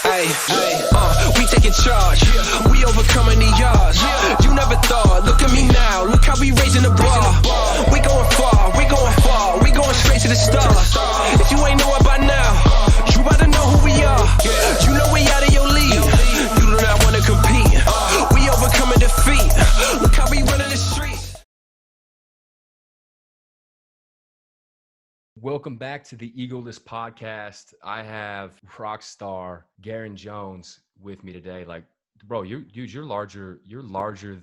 We taking charge. We overcoming the odds. You never thought. Look at me now. Look how we raising the bar. We going far. We going far. We going straight to the stars. If you ain't know it by now, you better know who we are. You know we out of your league. You do not want to compete. We overcoming defeat. Look how we running the streets. Welcome back to the EgoLess podcast. I have rock star Garrain Jones with me today. Like, bro, you're larger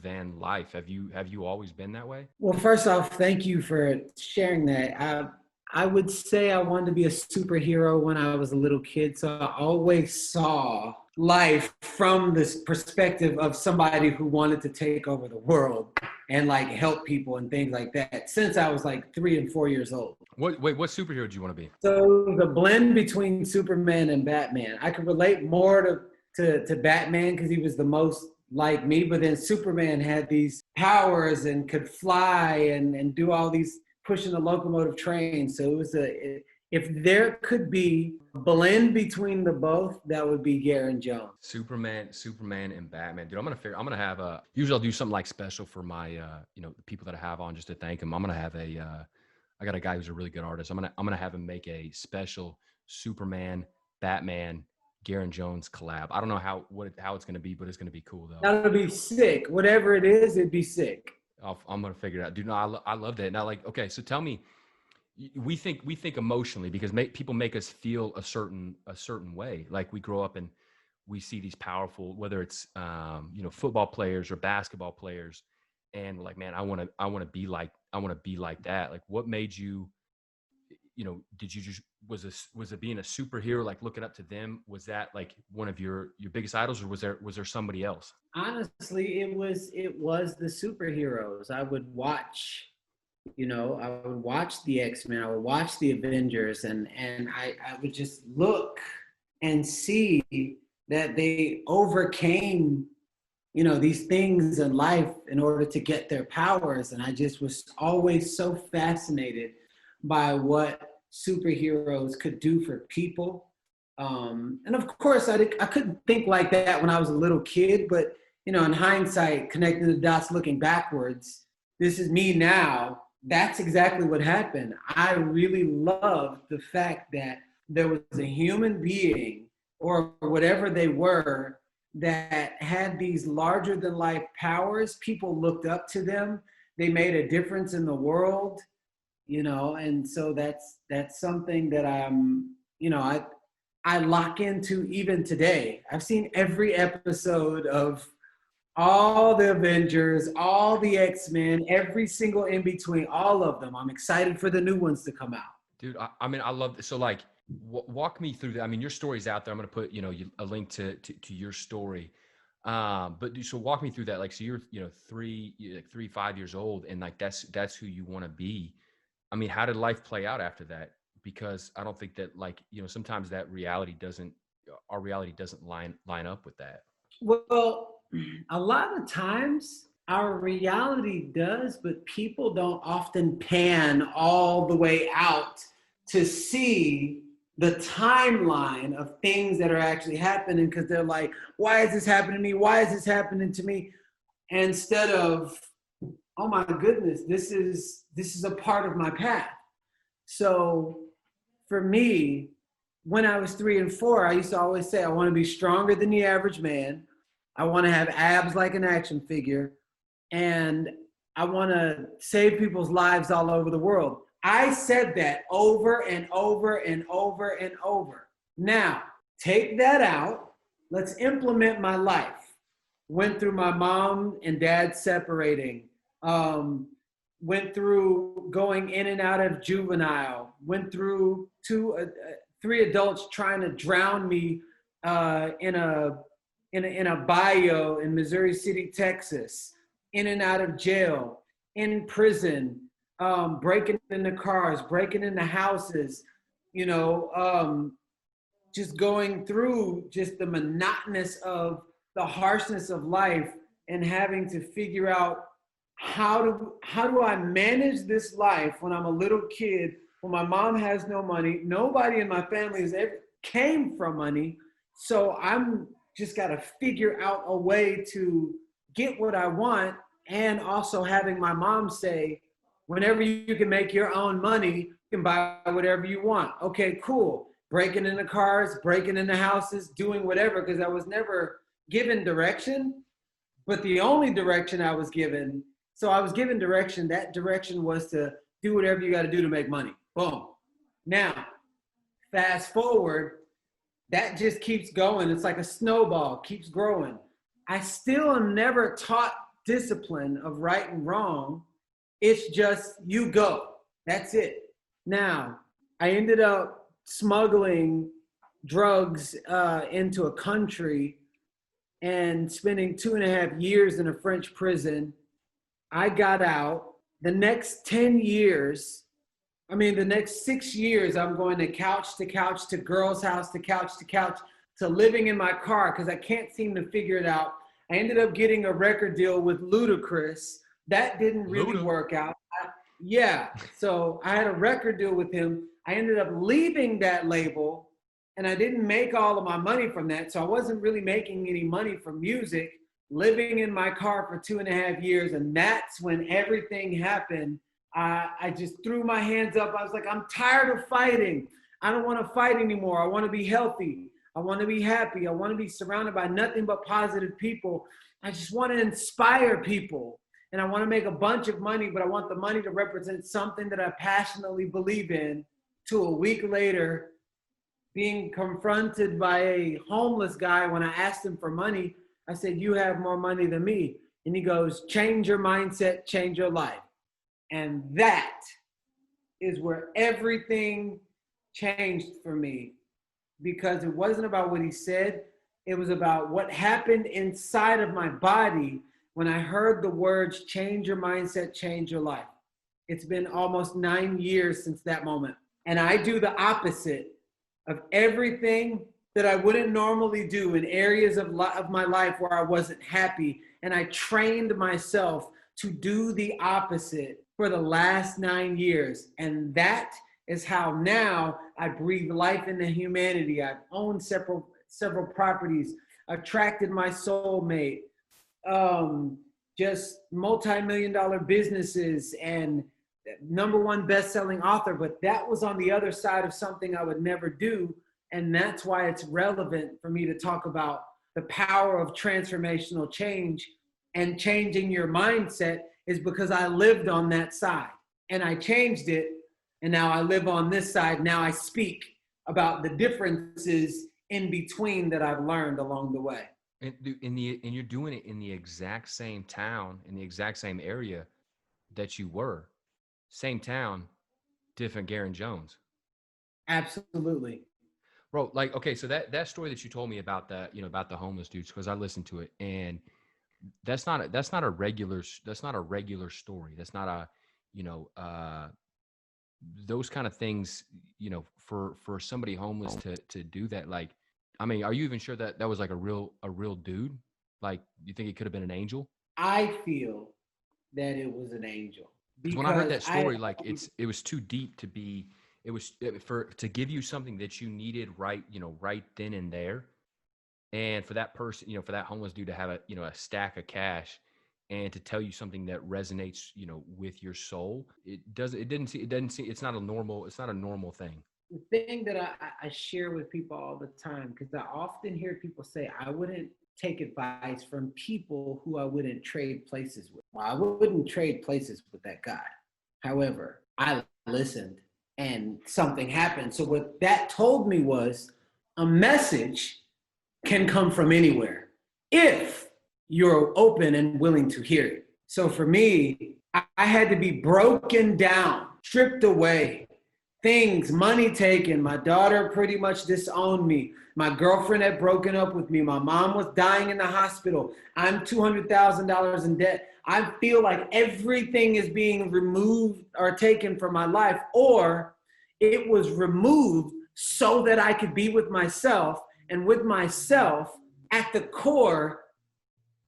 than life. Have you always been that way? Well, first off, thank you for sharing that. I would say I wanted to be a superhero when I was a little kid, so I always saw life from this perspective of somebody who wanted to take over the world and like help people and things like that since I was like 3 and 4 years old. What superhero do you want to be? So the blend between Superman and Batman. I could relate more to Batman because he was the most like me, but then Superman had these powers and could fly and do all these pushing the locomotive train. So it was if there could be a blend between the both, that would be Garrain Jones. Superman and Batman. Dude, I'm gonna have usually I'll do something like special for my the people that I have on just to thank them. I'm gonna have I got a guy who's a really good artist. I'm gonna have him make a special Superman, Batman, Garrain Jones collab. I don't know how it's gonna be, but it's gonna be cool though. That'll be sick. Whatever it is, it'd be sick. I'm gonna figure it out, dude. No, I love that. Now, like, okay, so tell me, we think emotionally because people make us feel a certain way. Like we grow up and we see these powerful, whether it's football players or basketball players, and like, man, I want to be like that. Like, what made you? Did you just was it being a superhero, like looking up to them? Was that like one of your biggest idols, or was there somebody else? Honestly, it was the superheroes. I would watch, I would watch the X-Men, I would watch the Avengers, and I would just look and see that they overcame, these things in life in order to get their powers. And I just was always so fascinated by what superheroes could do for people. And of course, I couldn't think like that when I was a little kid, but, in hindsight, connecting the dots, looking backwards, this is me now. That's exactly what happened. I really loved the fact that there was a human being or whatever they were that had these larger than life powers. People looked up to them. They made a difference in the world. And so that's something that I lock into even today. I've seen every episode of all the Avengers, all the X-Men, every single in between, all of them. I'm excited for the new ones to come out. Dude, I love this. So like, walk me through that. I mean, your story's out there. I'm going to put, a link to your story. But so walk me through that. Like, so you're, 5 years old, and like, that's who you want to be. I mean, how did life play out after that? Because I don't think that, like, sometimes that our reality doesn't line up with that. Well, a lot of times our reality does, but people don't often pan all the way out to see the timeline of things that are actually happening, because they're like, why is this happening to me? Why is this happening to me? Instead of, oh my goodness, this is a part of my path. So for me, when I was 3 and 4, I used to always say, I want to be stronger than the average man. I want to have abs like an action figure. And I want to save people's lives all over the world. I said that over and over and over and over. Now, take that out. Let's implement my life. Went through my mom and dad separating. Went through going in and out of juvenile. Went through 3 adults trying to drown me in a bayou in Missouri City, Texas. In and out of jail, in prison, breaking into cars, breaking into houses, just going through just the monotonous of the harshness of life and having to figure out how do I manage this life when I'm a little kid, when my mom has no money, nobody in my family has ever came from money, So I'm just got to figure out a way to get what I want. And also having my mom say, whenever you can make your own money, you can buy whatever you want. Okay, cool. Breaking into cars, breaking into houses, doing whatever, because I was never given direction. But the only direction I was given, so I was given direction, that direction was to do whatever you got to do to make money. Boom. Now, fast forward, that just keeps going. It's like a snowball, keeps growing. I still am never taught discipline of right and wrong. It's just you go. That's it. Now, I ended up smuggling drugs into a country and spending 2.5 years in a French prison. I got out. The next 10 years, the next 6 years, I'm going to couch, to girl's house, to couch, to living in my car because I can't seem to figure it out. I ended up getting a record deal with Ludacris. That didn't really work out. So I had a record deal with him. I ended up leaving that label, and I didn't make all of my money from that. So I wasn't really making any money from music, living in my car for 2.5 years. And that's when everything happened. I just threw my hands up. I was like, I'm tired of fighting. I don't want to fight anymore. I want to be healthy. I want to be happy. I want to be surrounded by nothing but positive people. I just want to inspire people. And I want to make a bunch of money, but I want the money to represent something that I passionately believe in. To a week later, being confronted by a homeless guy when I asked him for money, I said, you have more money than me. And he goes, change your mindset, change your life. And that is where everything changed for me, because it wasn't about what he said. It was about what happened inside of my body when I heard the words, change your mindset, change your life. It's been almost 9 years since that moment. And I do the opposite of everything that I wouldn't normally do in areas of my life where I wasn't happy. And I trained myself to do the opposite for the last 9 years. And that is how now I breathe life into humanity. I've owned several properties, attracted my soulmate, just multi-million-dollar businesses and #1 best-selling author. But that was on the other side of something I would never do. And that's why it's relevant for me to talk about the power of transformational change and changing your mindset, is because I lived on that side and I changed it. And now I live on this side. Now I speak about the differences in between that I've learned along the way. And you're doing it in the exact same town, in the exact same area that you were. Same town, different Garrain Jones. Absolutely. Bro, like, okay, so that story that you told me about about the homeless dudes, because I listened to it, and that's not a regular story. That's not a, those kind of things, for somebody homeless to do that. Like, I mean, are you even sure that was like a real dude? Like, you think it could have been an angel? I feel that it was an angel. Because when I heard that story, it was too deep to be. It was to give you something that you needed right then and there, and for that person, for that homeless dude to have a stack of cash, and to tell you something that resonates, with your soul. It's not a normal thing. The thing that I share with people all the time, because I often hear people say, I wouldn't take advice from people who I wouldn't trade places with. Well, I wouldn't trade places with that guy. However, I listened and something happened. So what that told me was a message can come from anywhere if you're open and willing to hear it. So for me, I had to be broken down, stripped away, things, money taken. My daughter pretty much disowned me. My girlfriend had broken up with me. My mom was dying in the hospital. I'm $200,000 in debt. I feel like everything is being removed or taken from my life, or it was removed so that I could be with myself. And with myself, at the core,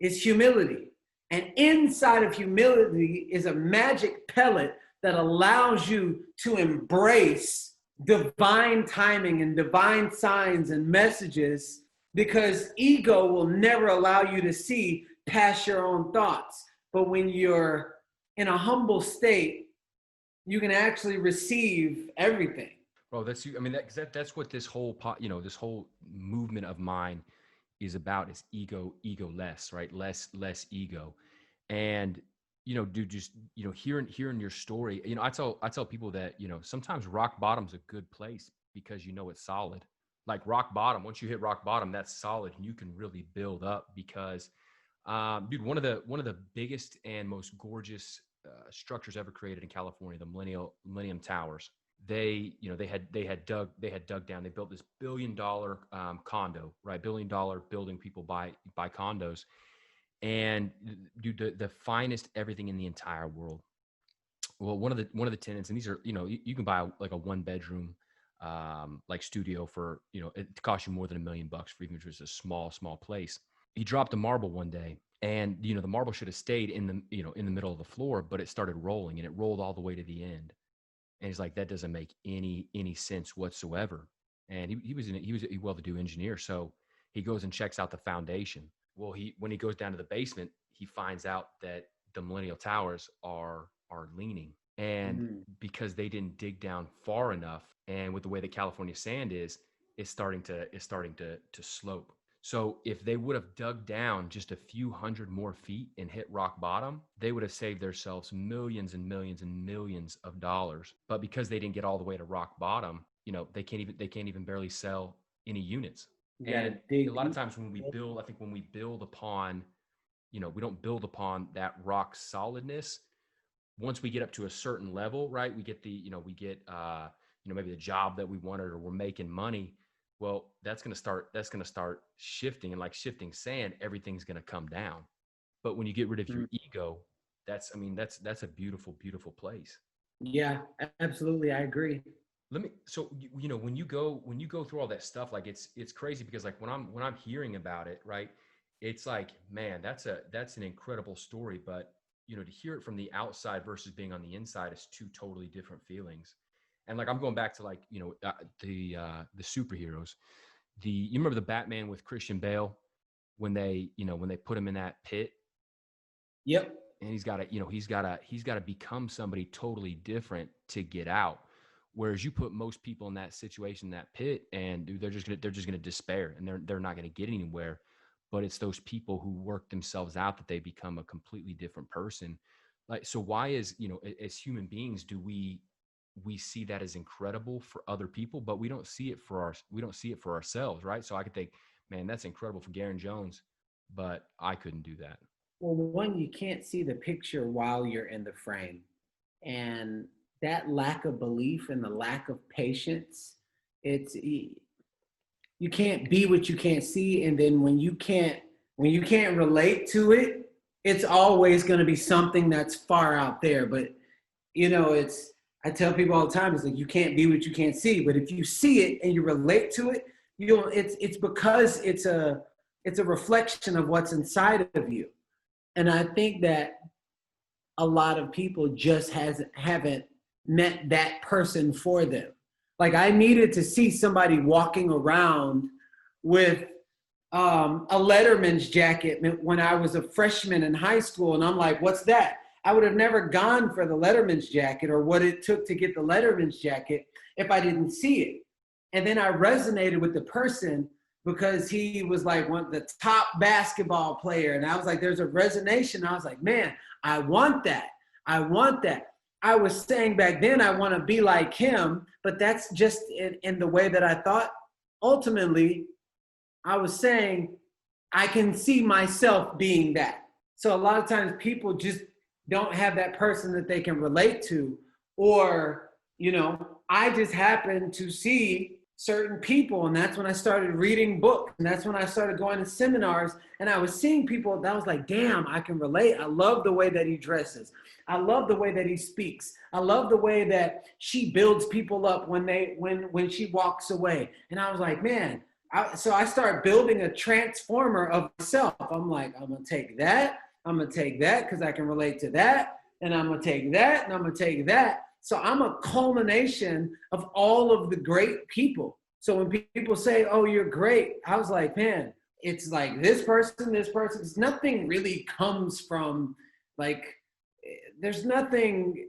is humility. And inside of humility is a magic pellet that allows you to embrace divine timing and divine signs and messages because ego will never allow you to see past your own thoughts. But when you're in a humble state, you can actually receive everything. Bro, that's what this whole this whole movement of mine is about, is ego-less, right? Less ego. And dude, just hearing your story, I tell people that sometimes rock bottom's a good place because it's solid. Like rock bottom, once you hit rock bottom, that's solid, and you can really build up. Because dude, one of the biggest and most gorgeous structures ever created in California, the Millennium Towers, they had dug down, they built this $1 billion condo, right? $1 billion building, people buy condos. And dude, the finest everything in the entire world. Well, one of the tenants, and these are, you can buy like a 1-bedroom like studio for, it costs you more than $1 million for even just a small place. He dropped a marble one day, and the marble should have stayed in the middle of the floor, but it started rolling, and it rolled all the way to the end. And he's like, that doesn't make any sense whatsoever. And he was a well-to-do engineer, so he goes and checks out the foundation. Well, when he goes down to the basement, he finds out that the Millennial Towers are leaning, and because they didn't dig down far enough, and with the way that California sand is, it's starting to slope. So if they would have dug down just a few hundred more feet and hit rock bottom, they would have saved themselves millions and millions and millions of dollars. But because they didn't get all the way to rock bottom, they can't even barely sell any units. And a lot of times when we build, I think when we build upon, we don't build upon that rock solidness. Once we get up to a certain level, right? We get maybe the job that we wanted, or we're making money. Well, that's going to start shifting, and like shifting sand, everything's going to come down. But when you get rid of your ego, that's a beautiful, beautiful place. Yeah, absolutely. I agree. So when you go through all that stuff, like it's crazy, because like when I'm hearing about it, right, it's like, man, that's an incredible story. But to hear it from the outside versus being on the inside is two totally different feelings. And like, I'm going back to like, the superheroes. You remember the Batman with Christian Bale when they put him in that pit? Yep. And he's got to become somebody totally different to get out. Whereas you put most people in that situation, that pit, and dude, they're just gonna despair, and they're not gonna get anywhere. But it's those people who work themselves out that they become a completely different person. Like, so why is, as human beings, do we see that as incredible for other people, but we don't see it for ourselves, right? So I could think, man, that's incredible for Garrain Jones, but I couldn't do that. Well, one, you can't see the picture while you're in the frame, and that lack of belief and the lack of patience, you can't be what you can't see. And then when you can't relate to it, it's always going to be something that's far out there. But I tell people all the time, it's like, you can't be what you can't see. But if you see it and you relate to it, it's because it's a reflection of what's inside of you. And I think that a lot of people just haven't met that person for them. Like, I needed to see somebody walking around with a Letterman's jacket when I was a freshman in high school. And I'm like, what's that? I would have never gone for the Letterman's jacket or what it took to get the Letterman's jacket if I didn't see it. And then I resonated with the person because he was like the top basketball player. And I was like, there's a resonation. I was like, man, I want that. I want that. I was saying back then, I want to be like him, but that's just in the way that I thought. Ultimately, I was saying, I can see myself being that. So a lot of times people just don't have that person that they can relate to, or, I just happen to see certain people. And that's when I started reading books. And that's when I started going to seminars, and I was seeing people that I was like, damn, I can relate. I love the way that he dresses. I love the way that he speaks. I love the way that she builds people up when she walks away. And I was like, man, so I started building a transformer of myself. I'm like, I'm going to take that. I'm going to take that because I can relate to that. And I'm going to take that, and I'm going to take that. So I'm a culmination of all of the great people. So when people say, oh, you're great, I was like, man, it's like this person, nothing really comes from like, there's nothing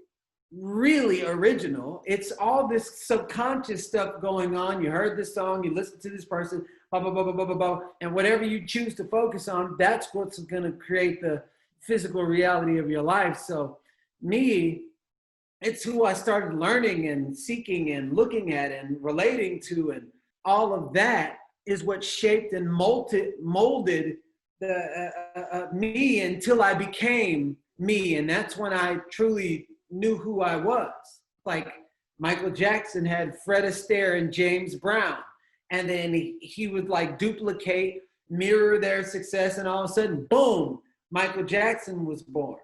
really original. It's all this subconscious stuff going on. You heard this song, you listen to this person, blah, blah, blah, blah, blah, blah, blah. And whatever you choose to focus on, that's what's going to create the physical reality of your life. So me, it's who I started learning and seeking and looking at and relating to, and all of that is what shaped and molded the me until I became me. And that's when I truly knew who I was. Like Michael Jackson had Fred Astaire and James Brown, and then he would like duplicate, mirror their success, and all of a sudden, boom, Michael Jackson was born.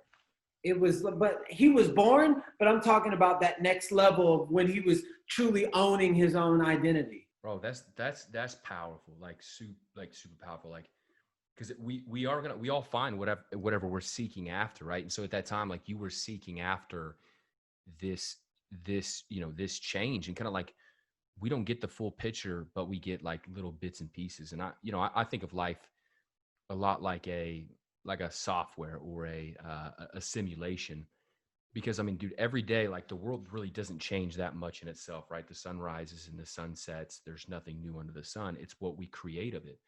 But he was born, but I'm talking about that next level of when he was truly owning his own identity. Bro, that's powerful, like super powerful, like, because we all find whatever we're seeking after, right? And so at that time, like, you were seeking after this this change, and kind of like, we don't get the full picture, but we get like little bits and pieces. And I think of life a lot like a software or a simulation, because I mean, dude, every day, like, the world really doesn't change that much in itself, right? The sun rises and the sun sets. There's nothing new under the sun. It's what we create of it.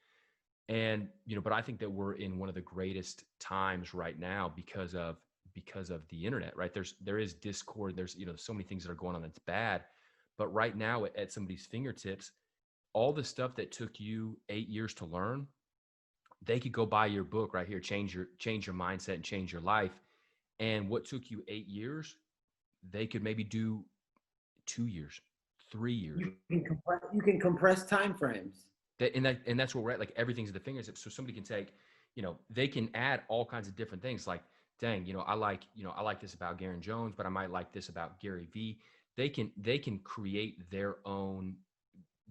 And, but I think that we're in one of the greatest times right now because of the internet, right? There is discord. There's, so many things that are going on that's bad, but right now at somebody's fingertips, all the stuff that took you 8 years to learn, they could go buy your book right here, change your mindset and change your life. And what took you 8 years, they could maybe do 2 years, 3 years. You can compress time frames. And that's where we're at. Like, everything's at the fingertips. So somebody can take, they can add all kinds of different things. Like, dang, I like this about Garrain Jones, but I might like this about Gary V. They can create their own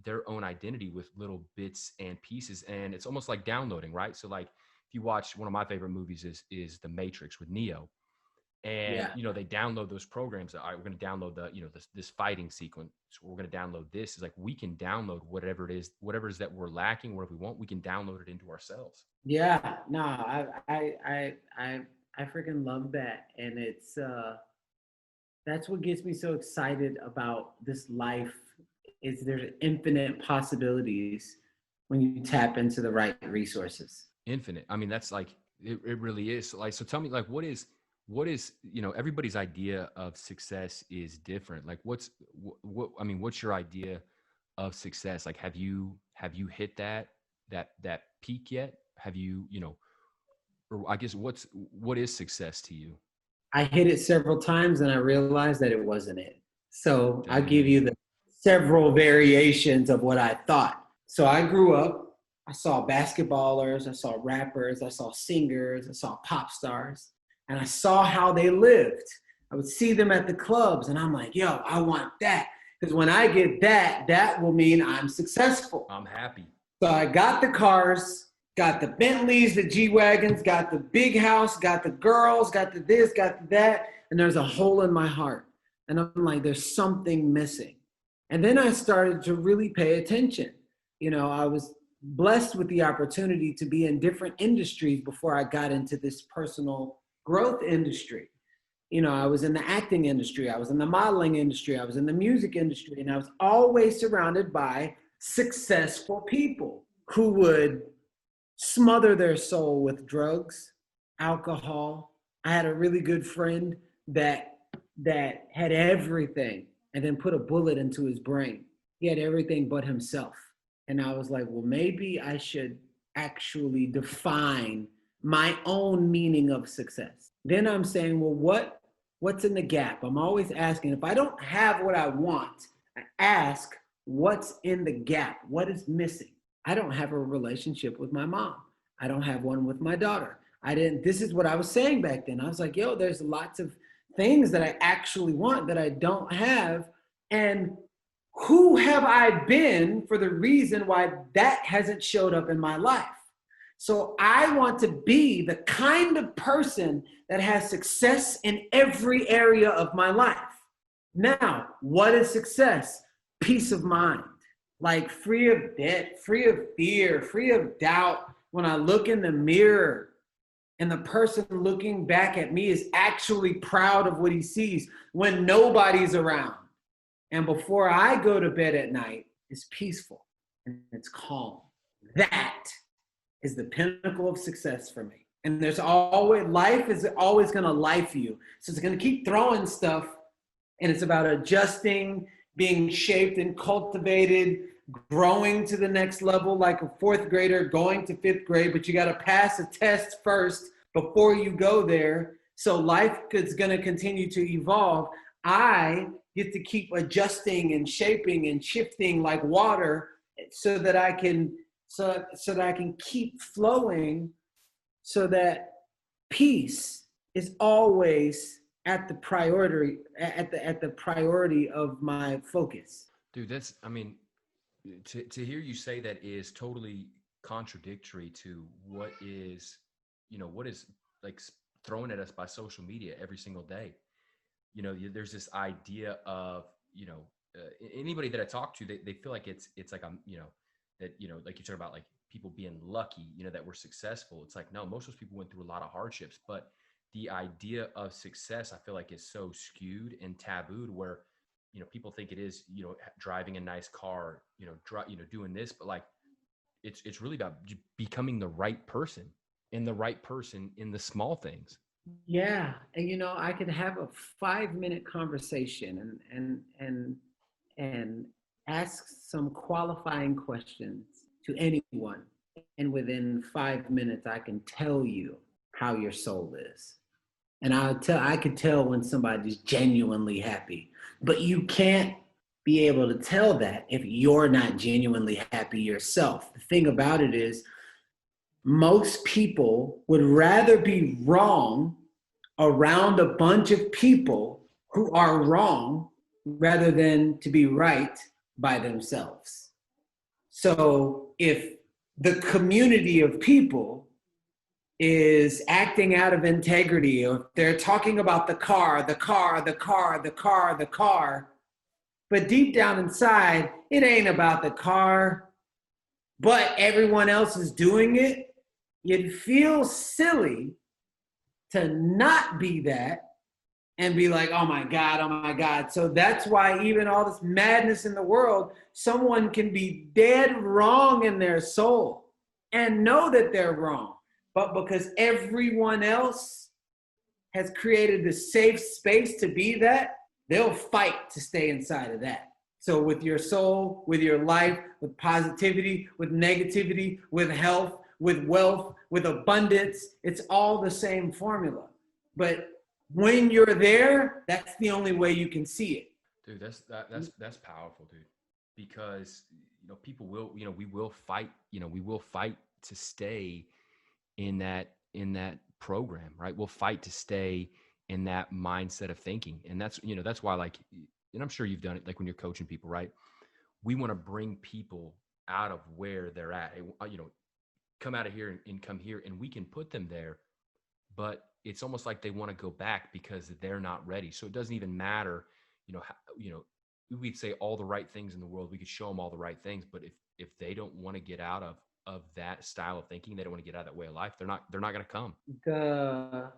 identity with little bits and pieces. And it's almost like downloading, right? So like, if you watch, one of my favorite movies is The Matrix with Neo. And, they download those programs. All right, we're going to download this fighting sequence. We're going to download this. It's like, we can download whatever it is that we're lacking, whatever we want, we can download it into ourselves. Yeah, no, I freaking love that. And it's, that's what gets me so excited about this life, is there's infinite possibilities when you tap into the right resources. Infinite. I mean, that's like, it really is. Like, so tell me, like, what is, everybody's idea of success is different. Like, what's your idea of success? Like, have you hit that peak yet? Have you, or I guess what is success to you? I hit it several times and I realized that it wasn't it. So I'll give you the several variations of what I thought. So I grew up, I saw basketballers, I saw rappers, I saw singers, I saw pop stars, and I saw how they lived. I would see them at the clubs and I'm like, yo, I want that. Because when I get that, that will mean I'm successful. I'm happy. So I got the cars, got the Bentleys, the G-Wagons, got the big house, got the girls, got the this, got the that, and there's a hole in my heart. And I'm like, there's something missing. And then I started to really pay attention. I was blessed with the opportunity to be in different industries before I got into this personal growth industry. I was in the acting industry, I was in the modeling industry, I was in the music industry, and I was always surrounded by successful people who would smother their soul with drugs, alcohol. I had a really good friend that had everything and then put a bullet into his brain. He had everything but himself. And I was like, well, maybe I should actually define my own meaning of success. Then I'm saying, well, what's in the gap? I'm always asking, if I don't have what I want, I ask, what's in the gap? What is missing? I don't have a relationship with my mom. I don't have one with my daughter. This is what I was saying back then. I was like, yo, there's lots of things that I actually want that I don't have. And who have I been for the reason why that hasn't showed up in my life? So I want to be the kind of person that has success in every area of my life. Now, what is success? Peace of mind, like free of debt, free of fear, free of doubt. When I look in the mirror and the person looking back at me is actually proud of what he sees when nobody's around. And before I go to bed at night, it's peaceful and it's calm. That is the pinnacle of success for me. And there's always, life is always gonna life you. So it's gonna keep throwing stuff, and it's about adjusting, being shaped and cultivated, growing to the next level like a fourth grader going to fifth grade, but you gotta pass a test first before you go there. So life is gonna continue to evolve. I get to keep adjusting and shaping and shifting like water so that I can keep flowing, so that peace is always at the priority of my focus. Dude, that's, I mean, to hear you say that is totally contradictory to what is, what is like thrown at us by social media every single day. There's this idea of, anybody that I talk to, they feel like it's like, that, like you talk about like people being lucky, that we're successful. It's like, no, most of those people went through a lot of hardships, but the idea of success, I feel like, is so skewed and tabooed where, people think it is, driving a nice car, doing this, but like, it's really about becoming the right person in the small things. Yeah. And I could have a 5-minute conversation and ask some qualifying questions to anyone. And within 5 minutes, I can tell you how your soul is. And I could tell when somebody's genuinely happy, but you can't be able to tell that if you're not genuinely happy yourself. The thing about it is, most people would rather be wrong around a bunch of people who are wrong rather than to be right by themselves. So if the community of people is acting out of integrity, or they're talking about the car, but deep down inside, it ain't about the car, but everyone else is doing it, you'd feel silly to not be that and be like, oh my God. So that's why even all this madness in the world, someone can be dead wrong in their soul and know that they're wrong. But because everyone else has created the safe space to be that, they'll fight to stay inside of that. So with your soul, with your life, with positivity, with negativity, with health, with wealth, with abundance, it's all the same formula. But when you're there, that's the only way you can see it. Dude, that's powerful, dude. Because people will, we will fight, to stay in that program, right? We'll fight to stay in that mindset of thinking. And that's why, like, and I'm sure you've done it, like when you're coaching people, right? We want to bring people out of where they're at. Come out of here and come here, and we can put them there, but it's almost like they want to go back because they're not ready. So it doesn't even matter, we'd say all the right things in the world. We could show them all the right things, but if they don't want to get out of that style of thinking, they don't want to get out of that way of life, they're not going to come. The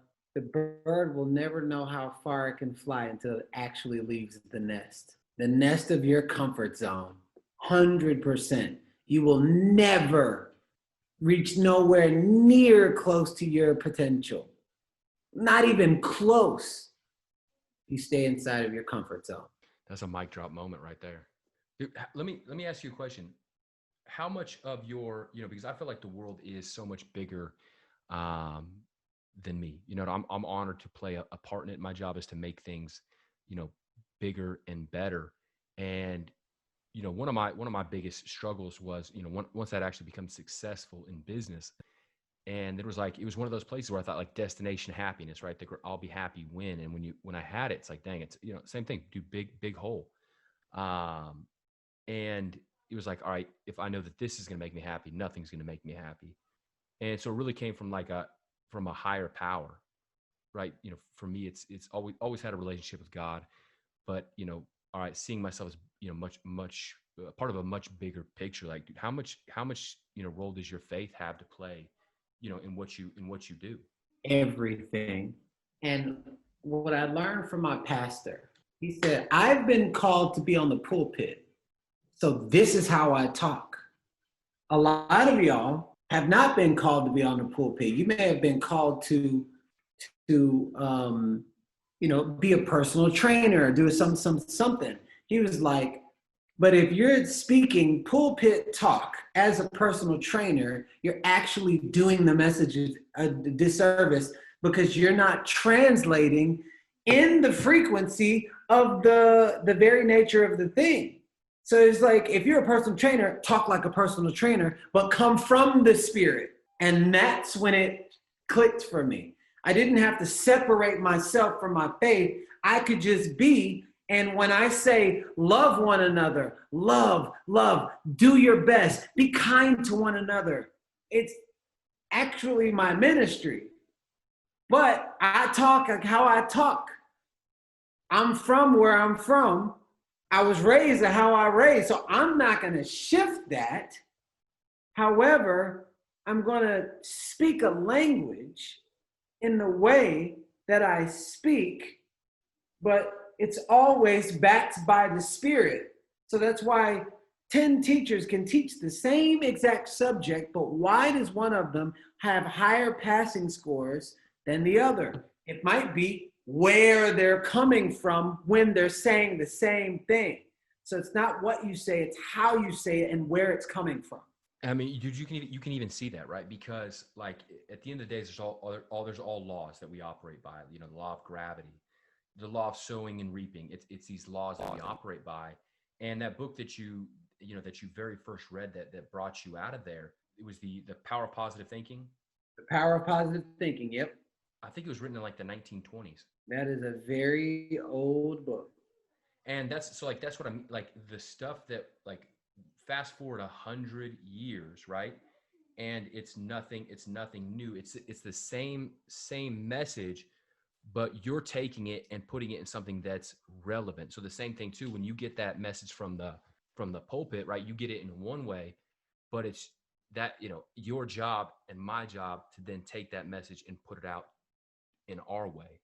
bird will never know how far it can fly until it actually leaves the nest of your comfort zone. 100%. You will never reach nowhere near close to your potential. Not even close. You stay inside of your comfort zone. That's a mic drop moment right there. Dude, let me ask you a question. How much of your, because I feel like the world is so much bigger than me. I'm honored to play a part in it. My job is to make things, bigger and better. And one of my biggest struggles was, once I'd actually become successful in business, and it was one of those places where I thought, like, destination happiness, right? I'll be happy when, and when I had it, it's like, dang, it's, same thing, do big hole. And it was like, all right, if I know that this is going to make me happy, nothing's going to make me happy. And so it really came from from a higher power, right? For me, it's always had a relationship with God, but, all right, seeing myself as, much part of a much bigger picture. Like, dude, how much, role does your faith have to play, in what you do? Everything. And what I learned from my pastor, he said, I've been called to be on the pulpit. So this is how I talk. A lot of y'all have not been called to be on the pulpit. You may have been called to be a personal trainer or do something. He was like, but if you're speaking pulpit talk as a personal trainer, you're actually doing the messages a disservice because you're not translating in the frequency of the very nature of the thing. So it's like, if you're a personal trainer, talk like a personal trainer, but come from the spirit. And that's when it clicked for me. I didn't have to separate myself from my faith. I could just be. And when I say love one another, love, do your best, be kind to one another, it's actually my ministry. But I talk like how I talk. I'm from where I'm from. I was raised how I raised, so I'm not going to shift that. However, I'm going to speak a language in the way that I speak, but it's always backed by the Spirit. So that's why 10 teachers can teach the same exact subject, but why does one of them have higher passing scores than the other? It might be where they're coming from when they're saying the same thing. So it's not what you say, it's how you say it and where it's coming from. I mean, dude, you can even see that, right? Because like at the end of the day, there's all laws that we operate by. The law of gravity, the law of sowing and reaping. It's these laws that we operate by. And that book that you very first read that brought you out of there, it was the Power of Positive Thinking. The Power of Positive Thinking. Yep. I think it was written in like the 1920s. That is a very old book. And that's what I'm like, the stuff that, like, fast forward 100 years, right? And it's nothing new. It's the same message, but you're taking it and putting it in something that's relevant. So the same thing too, when you get that message from the pulpit, right? You get it in one way, but it's that, your job and my job to then take that message and put it out in our way.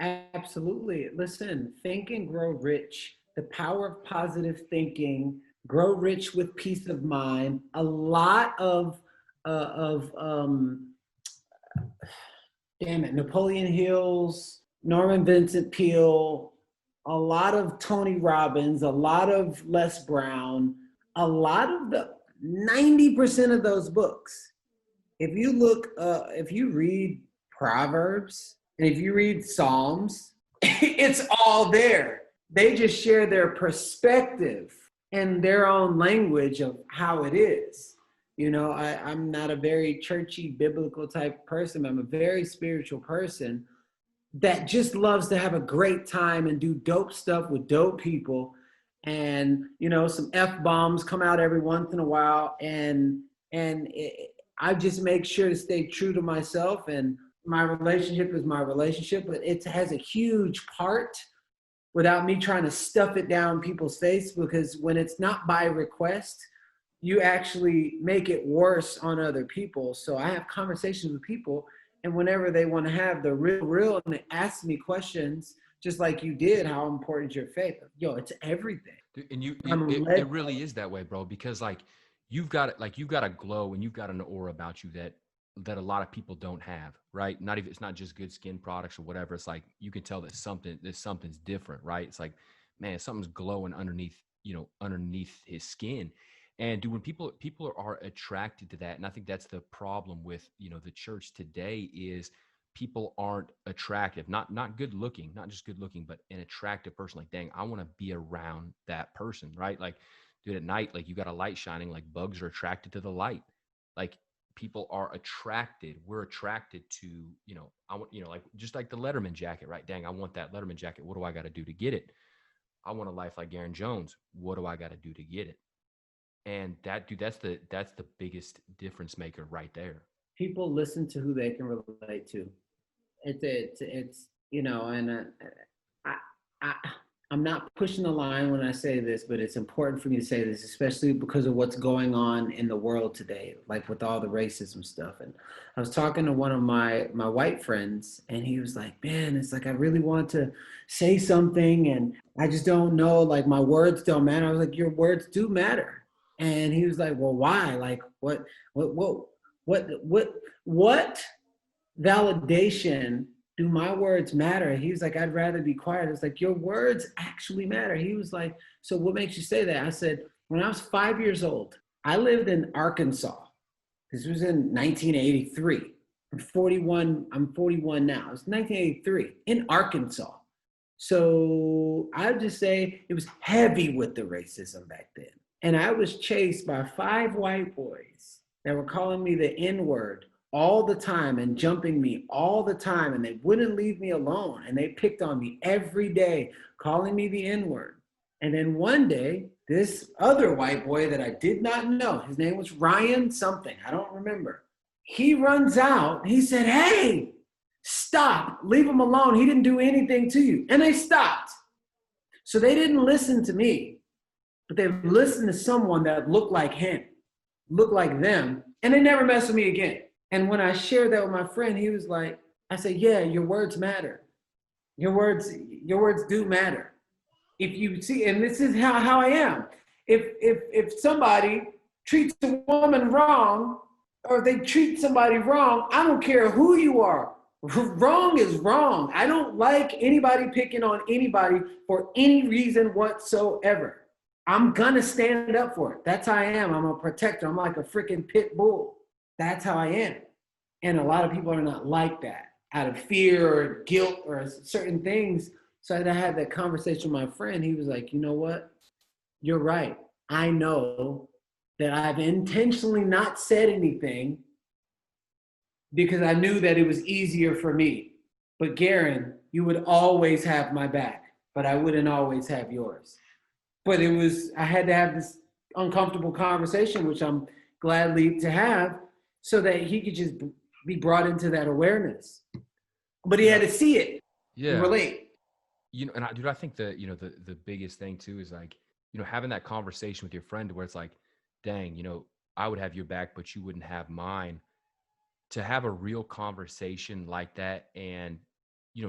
Absolutely. Listen, Think and Grow Rich, the power of positive thinking, grow rich with peace of mind. A lot of Napoleon Hill's, Norman Vincent Peale, a lot of Tony Robbins, a lot of Les Brown, a lot of the 90% of those books. If you read Proverbs, and if you read Psalms, it's all there. They just share their perspective and their own language of how it is. I'm not a very churchy, biblical type person. I'm a very spiritual person that just loves to have a great time and do dope stuff with dope people. And, some F-bombs come out every once in a while. I just make sure to stay true to myself, and my relationship is my relationship, but it has a huge part without me trying to stuff it down people's face, because when it's not by request, you actually make it worse on other people. So I have conversations with people, and whenever they want to have the real, and they ask me questions, just like you did, how important is your faith? Yo, it's everything. And it really is that way, bro, because like you've got a glow and you've got an aura about you that a lot of people don't have, right? Not even, it's not just good skin products or whatever. It's like, you can tell that something's different, right? It's like, man, something's glowing underneath his skin. And dude, when people are attracted to that, and I think that's the problem with, the church today, is people aren't attractive, not good looking, not just good looking, but an attractive person. Like, dang, I want to be around that person, right? Like, dude, at night, like, you got a light shining, like bugs are attracted to the light. Like, people are attracted. We're attracted to, I want, like, just like the Letterman jacket, right? Dang, I want that Letterman jacket. What do I got to do to get it? I want a life like Garrain Jones. What do I got to do to get it? And that, dude, that's the biggest difference maker right there. People listen to who they can relate to. It's and I'm not pushing the line when I say this, but it's important for me to say this, especially because of what's going on in the world today, like with all the racism stuff. And I was talking to one of my white friends, and he was like, "Man, it's like I really want to say something, and I just don't know. Like my words don't matter." I was like, "Your words do matter." And he was like, "Well, why? Like what, what, what validation do my words matter?" He was like, "I'd rather be quiet." It's like, your words actually matter. He was like, "So what makes you say that?" I said, "When I was 5 years old, I lived in Arkansas. This was in 1983. I'm 41. I'm 41 now. It's 1983 in Arkansas. So I would just say it was heavy with the racism back then. And I was chased by 5 white boys that were calling me the N word all the time and jumping me all the time. And they wouldn't leave me alone. And they picked on me every day, calling me the N word. And then one day, this other white boy that I did not know, his name was Ryan something, I don't remember. He runs out. He said, "Hey, stop, leave him alone. He didn't do anything to you." And they stopped. So they didn't listen to me, but they listened to someone that looked like him, looked like them, and they never messed with me again. And when I shared that with my friend, he was like, I said, "Yeah, your words matter. Your words do matter. If you see," and this is how I am. If somebody treats a woman wrong, or they treat somebody wrong, I don't care who you are. Wrong is wrong. I don't like anybody picking on anybody for any reason whatsoever. I'm gonna stand up for it. That's how I am. I'm a protector. I'm like a freaking pit bull. That's how I am. And a lot of people are not like that out of fear or guilt or certain things. So I had that conversation with my friend. He was like, "You know what? You're right. I know that I've intentionally not said anything because I knew that it was easier for me. But Garrain, you would always have my back, but I wouldn't always have yours." But I had to have this uncomfortable conversation, which I'm gladly to have, so that he could just be brought into that awareness. But he had to see it and relate. And I think the biggest thing too is like, having that conversation with your friend where it's like, dang, I would have your back, but you wouldn't have mine. To have a real conversation like that and,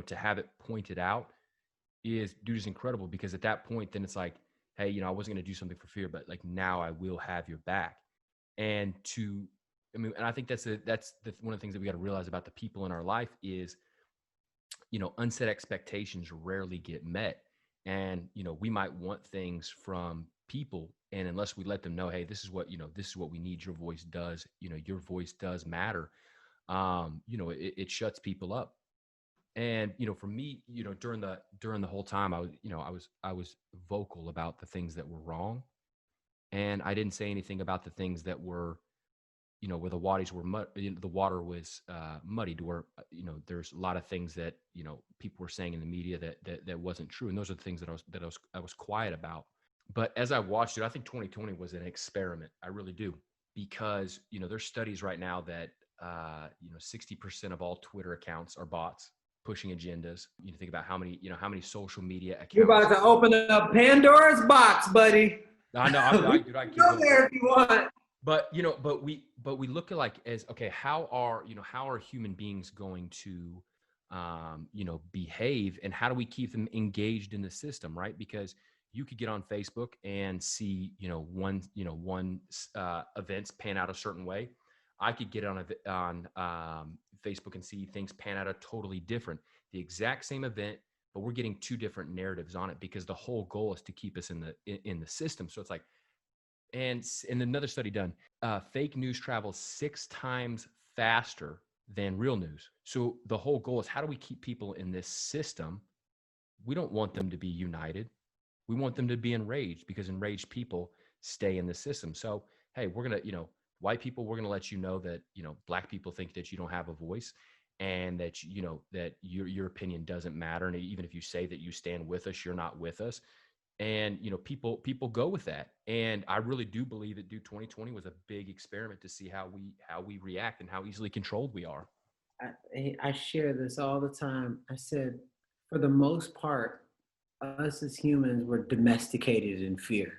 to have it pointed out is incredible, because at that point, then it's like, hey, I wasn't going to do something for fear, but like now I will have your back. And and I think that's one of the things that we got to realize about the people in our life is, unset expectations rarely get met. And, we might want things from people, and unless we let them know, hey, this is what we need. Your voice does matter. It shuts people up. And, for me, during the whole time, I was vocal about the things that were wrong. And I didn't say anything about the things that were, where the the water was muddied, where, there's a lot of things that, people were saying in the media that wasn't true. And those are the things that I was quiet about. But as I watched it, I think 2020 was an experiment. I really do. Because, there's studies right now that, 60% of all Twitter accounts are bots pushing agendas. You think about how many social media accounts. You're about to open up Pandora's box, buddy. I know. Dude, I keep go there if you want. But we look at like as, okay, how are human beings going to behave, and how do we keep them engaged in the system, right? Because you could get on Facebook and see one events pan out a certain way. I could get on Facebook and see things pan out a totally different, the exact same event, but we're getting two different narratives on it, because the whole goal is to keep us in the system. So it's like, and in another study done, fake news travels 6 times faster than real news. So the whole goal is, how do we keep people in this system? We don't want them to be united. We want them to be enraged, because enraged people stay in the system. So, hey, we're going to, white people, we're going to let you know that, black people think that you don't have a voice, and that, that your opinion doesn't matter. And even if you say that you stand with us, you're not with us. And, people go with that. And I really do believe that 2020 was a big experiment to see how we react and how easily controlled we are. I share this all the time. I said, for the most part, us as humans were domesticated in fear.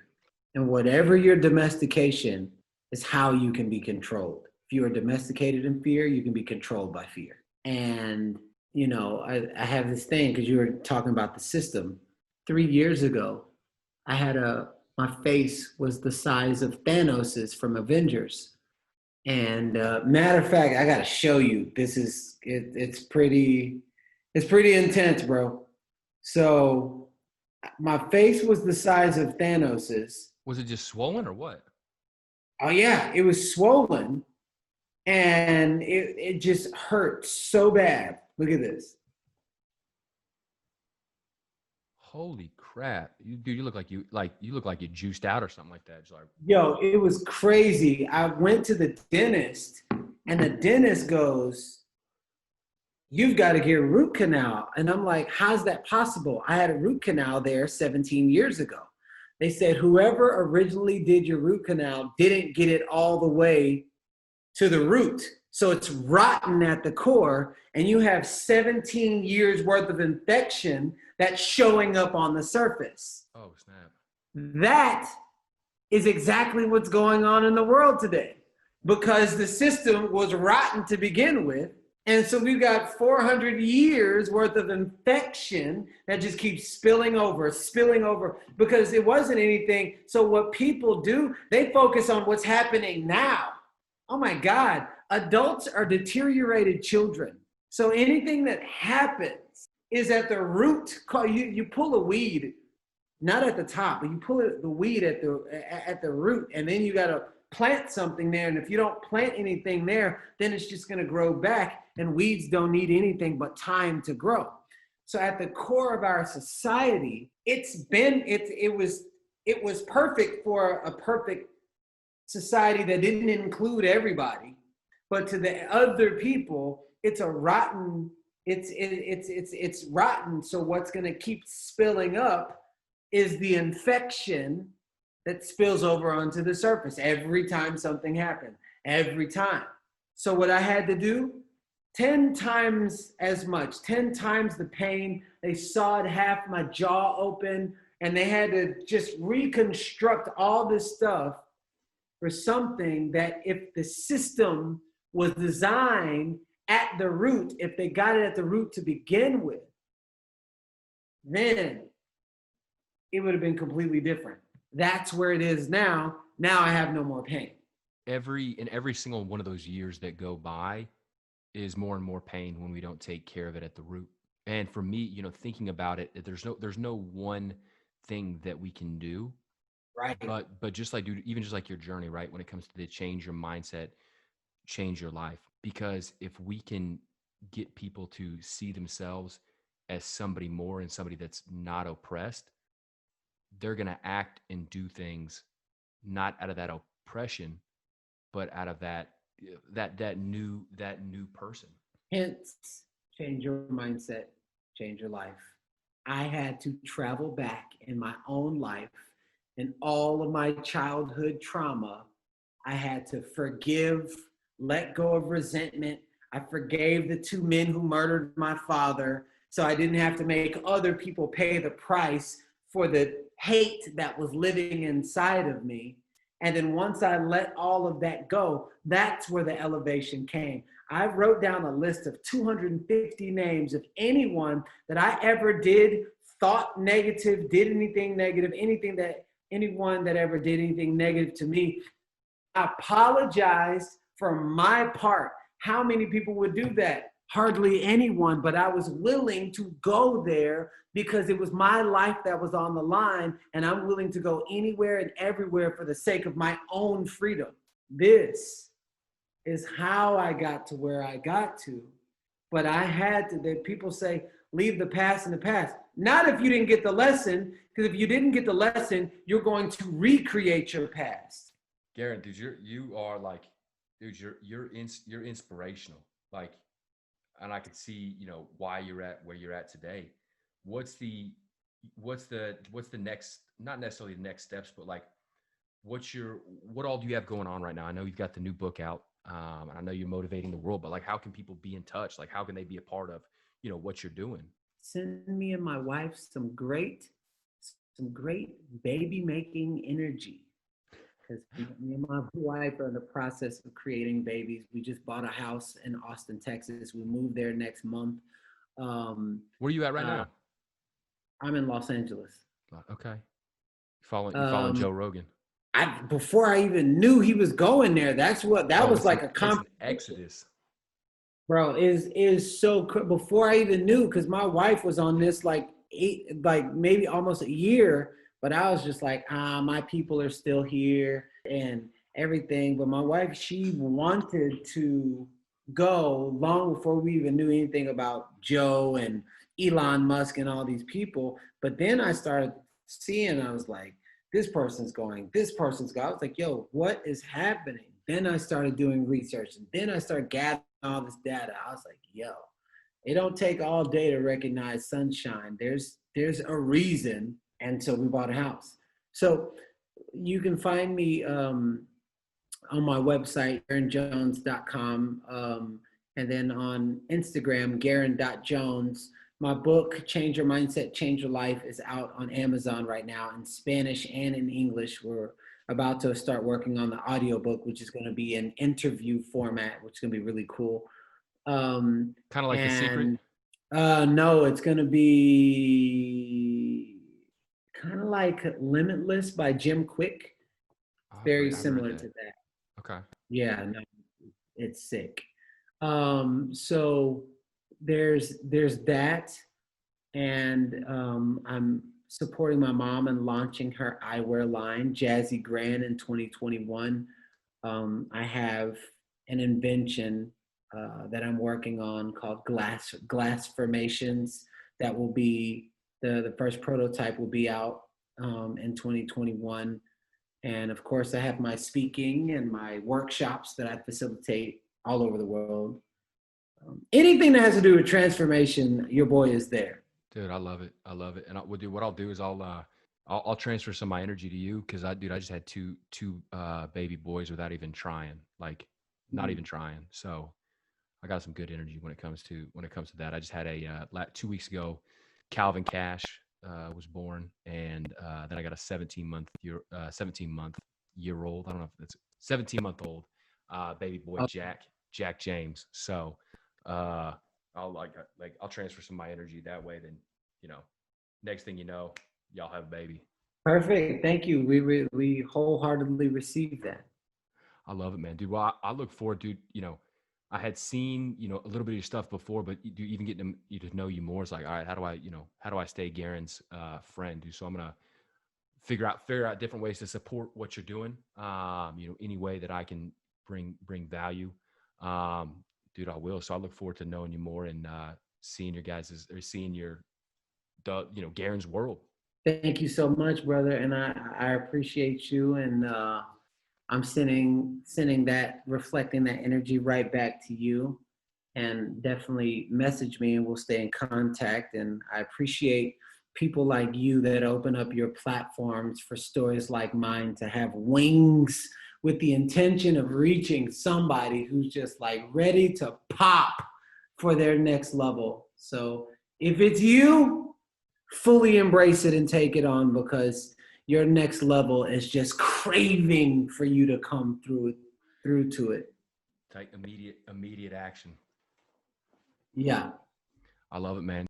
And whatever your domestication is how you can be controlled. If you are domesticated in fear, you can be controlled by fear. And, you know, I have this thing because you were talking about the system. 3 years ago, my face was the size of Thanos's from Avengers. And matter of fact, I got to show you. It's pretty intense, bro. So my face was the size of Thanos's. Was it just swollen or what? Oh yeah, it was swollen, and it just hurt so bad. Look at this. Holy crap. Dude, you look like you juiced out or something like that. Just like, Yo, it was crazy. I went to the dentist, and the dentist goes, "You've got to get a root canal." And I'm like, "How's that possible? I had a root canal there 17 years ago." They said, "Whoever originally did your root canal didn't get it all the way to the root. So it's rotten at the core, and you have 17 years worth of infection that's showing up on the surface." oh, snap. That is exactly what's going on in the world today, because the system was rotten to begin with. And so we've got 400 years worth of infection that just keeps spilling over, because it wasn't anything. So what people do, they focus on what's happening now. Oh my God, adults are deteriorated children. So anything that happens is at the root. You pull a weed, not at the top, but you pull the weed at the root, and then you got to plant something there. And if you don't plant anything there, then it's just going to grow back. And weeds don't need anything but time to grow. So at the core of our society, it was perfect for a perfect society that didn't include everybody. But to the other people, it's a rotten, it's rotten. So what's going to keep spilling up is the infection that spills over onto the surface every time something happened, every time. So what I had to do, 10 times as much, 10 times the pain. They sawed half my jaw open, and they had to just reconstruct all this stuff for something that, if the system was designed at the root, if they got it at the root to begin with, then it would have been completely different. That's where it is now. Now I have no more pain. Every single one of those years that go by is more and more pain when we don't take care of it at the root. And for me, you know, thinking about it, there's no one thing that we can do. Right. But just like, dude, even just like your journey, right? When it comes to change your mindset, change your life. Because if we can get people to see themselves as somebody more and somebody that's not oppressed, they're going to act and do things not out of that oppression, but out of that new person. Hence, change your mindset, change your life. I had to travel back in my own life and all of my childhood trauma. I had to forgive, let go of resentment. I forgave the 2 men who murdered my father, so I didn't have to make other people pay the price for the hate that was living inside of me. And then once I let all of that go, that's where the elevation came. I wrote down a list of 250 names of anyone that I ever thought negative, did anything negative, anyone that ever did anything negative to me. I apologized for my part. How many people would do that? Hardly anyone, but I was willing to go there because it was my life that was on the line, and I'm willing to go anywhere and everywhere for the sake of my own freedom. This is how I got to where I got to, but I had to. People say, leave the past in the past. Not if you didn't get the lesson, because if you didn't get the lesson, you're going to recreate your past. Garrain, dude, you're inspirational. Like, and I could see, you know, why you're at where you're at today. What's the next, not necessarily the next steps, but like, what all do you have going on right now? I know you've got the new book out, and I know you're motivating the world, but like, how can people be in touch? Like, how can they be a part of, you know, what you're doing? send me and my wife some great baby making energy. Because me and my wife are in the process of creating babies. We just bought a house in Austin, Texas. We moved there next month. Where are you at right now? I'm in Los Angeles. Okay. You're following Joe Rogan. Before I even knew he was going there, that was like a an exodus. Bro, is so before I even knew, because my wife was on this like maybe almost a year, but I was just like, my people are still here and everything. But my wife, she wanted to go long before we even knew anything about Joe and Elon Musk and all these people. But then I started seeing, I was like, this person's going. I was like, yo, what is happening? Then I started doing research, and then I started gathering all this data. I was like, yo, it don't take all day to recognize sunshine. There's a reason. And so we bought a house. So you can find me on my website, GarrainJones.com, and then on Instagram, Garrain.Jones. My book, Change Your Mindset, Change Your Life, is out on Amazon right now in Spanish and in English. We're about to start working on the audiobook, which is going to be an interview format, which is going to be really cool. Kind of like The Secret? No, it's going to be kind of like Limitless by Jim Quick. Very similar to that. Okay. Yeah, no, it's sick. So there's that, and I'm supporting my mom and launching her eyewear line, Jazzy Grand, in 2021. I have an invention that I'm working on called glass formations. That will be the first prototype will be out in 2021. And of course, I have my speaking and my workshops that I facilitate all over the world. Anything that has to do with transformation, your boy is there. Dude, I love it. And what I'll do is I'll transfer some of my energy to you, because I just had two baby boys without even trying, like not even trying. So I got some good energy when it comes to that. I just had 2 weeks ago, Calvin Cash was born, and then I got a 17-month year old. I don't know if it's 17-month-old baby boy, Jack James. So I'll transfer some of my energy that way. Then, next thing you know, y'all have a baby. Perfect. Thank you. We wholeheartedly receive that. I love it, man, dude. Well, I look forward, dude. I had seen, a little bit of your stuff before, but even getting to know you more, it's like, all right, how do I stay Garrain's friend, dude? So I'm gonna figure out different ways to support what you're doing. Any way that I can bring value, dude, I will. So I look forward to knowing you more and seeing Garrain's world. Thank you so much, brother, and I appreciate you, and I'm sending that, reflecting that energy right back to you, and definitely message me and we'll stay in contact. And I appreciate people like you that open up your platforms for stories like mine to have wings, with the intention of reaching somebody who's just like ready to pop for their next level. So if it's you, fully embrace it and take it on, because your next level is just craving for you to come through to it. Take immediate action. Yeah. I love it, man.